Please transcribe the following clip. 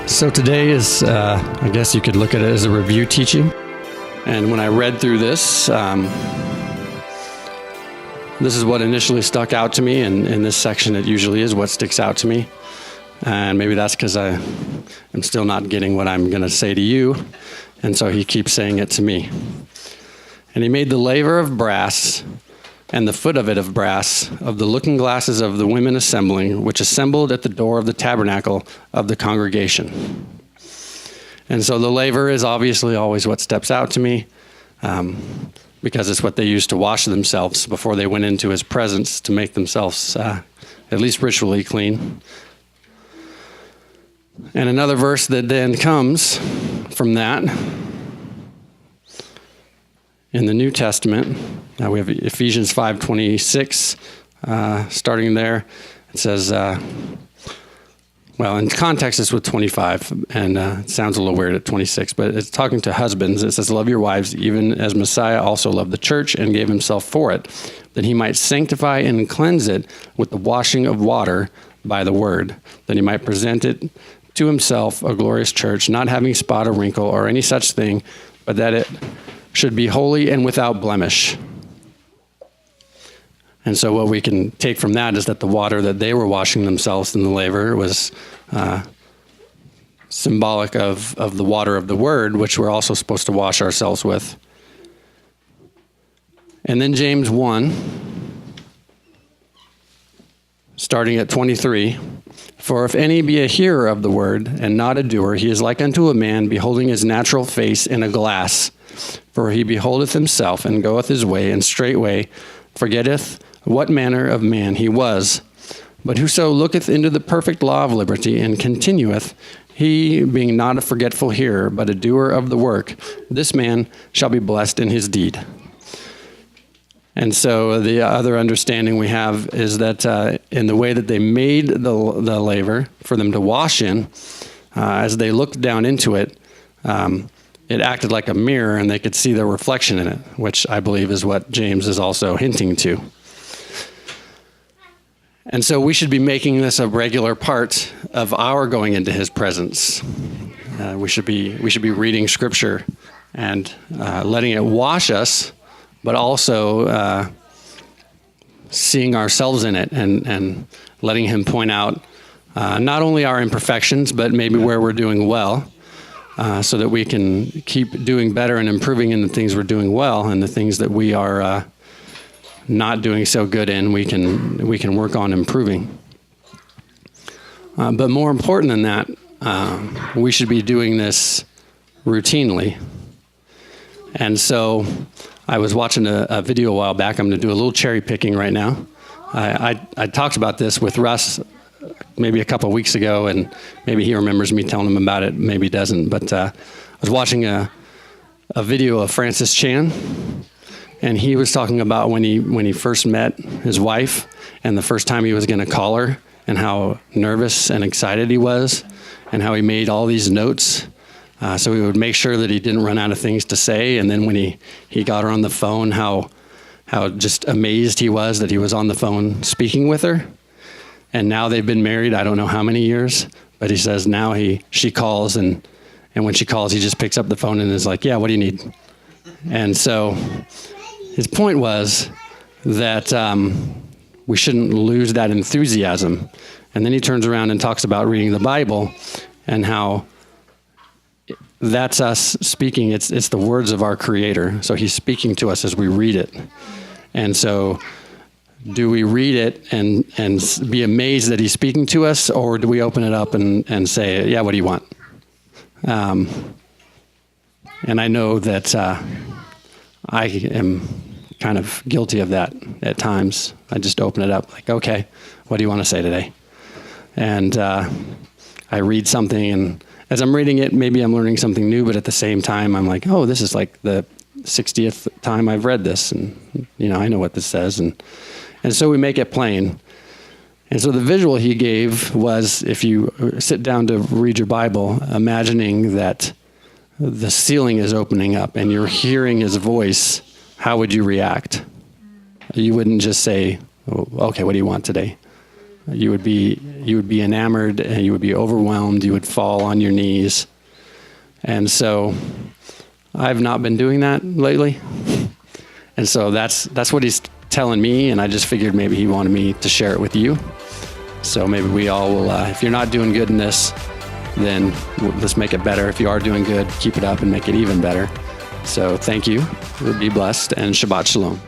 So today is, I guess you could look at it as a review teaching. And when I read through this, this is what initially stuck out to me. And in this section, it usually is what sticks out to me. And maybe that's because I am still not getting what I'm going to say to you. And so he keeps saying it to me. And he made the laver of brass and the foot of it of brass, of the looking glasses of the women assembling, which assembled at the door of the tabernacle of the congregation. And so the laver is obviously always what steps out to me, because it's what they used to wash themselves before they went into his presence to make themselves at least ritually clean. And another verse that then comes from that in the New Testament, we have Ephesians 5:26, starting there. It says, well, in context, it's with 25, and it sounds a little weird at 26, but it's talking to husbands. It says, love your wives, even as Messiah also loved the church and gave himself for it, that he might sanctify and cleanse it with the washing of water by the word, that he might present it to himself a glorious church, not having spot or wrinkle or any such thing, but that it should be holy and without blemish. And so what we can take from that is that the water that they were washing themselves in the laver was symbolic of the water of the word, which we're also supposed to wash ourselves with. And then James 1, starting at 23, for if any be a hearer of the word and not a doer, he is like unto a man beholding his natural face in a glass. For he beholdeth himself, and goeth his way, and straightway forgetteth what manner of man he was. But whoso looketh into the perfect law of liberty, and continueth, he being not a forgetful hearer, but a doer of the work, this man shall be blessed in his deed. And so the other understanding we have is that in the way that they made the laver for them to wash in, as they looked down into it, it acted like a mirror, and they could see their reflection in it, which I believe is what James is also hinting to. And so we should be making this a regular part of our going into his presence. We should be reading Scripture and letting it wash us, but also seeing ourselves in it and letting him point out not only our imperfections, but maybe where we're doing well. So that we can keep doing better and improving in the things we're doing well, and the things that we are not doing so good in, we can work on improving. But more important than that, we should be doing this routinely. And so I was watching a video a while back. I'm going to do a little cherry picking right now. I talked about this with Russ maybe a couple of weeks ago, and maybe he remembers me telling him about it, maybe he doesn't. But I was watching a video of Francis Chan, and he was talking about when he first met his wife and the first time he was going to call her, and how nervous and excited he was, and how he made all these notes so he would make sure that he didn't run out of things to say. And then when he got her on the phone, how just amazed he was that he was on the phone speaking with her. And now they've been married, I don't know how many years, but he says now she calls, and when she calls, he just picks up the phone and is like, yeah, what do you need? And so his point was that we shouldn't lose that enthusiasm. And then he turns around and talks about reading the Bible and how that's us speaking. It's the words of our Creator. So he's speaking to us as we read it. And so do we read it and be amazed that he's speaking to us, or do we open it up and say, yeah, what do you want? And I know that I am kind of guilty of that at times. I just open it up like, okay, what do you want to say today? And I read something, and as I'm reading it, maybe I'm learning something new, but at the same time, I'm like, oh, this is like the 60th time I've read this, and I know what this says, and so we make it plain. And so the visual he gave was, if you sit down to read your Bible, imagining that the ceiling is opening up and you're hearing his voice, how would you react? You wouldn't just say, oh, okay, what do you want today? You would be enamored, and you would be overwhelmed. You would fall on your knees. And so I've not been doing that lately. And so that's what he's telling me, and I just figured maybe he wanted me to share it with you. So maybe we all will, if you're not doing good in this, then let's make it better. If you are doing good, keep it up and make it even better. So thank you. Be blessed, and Shabbat Shalom.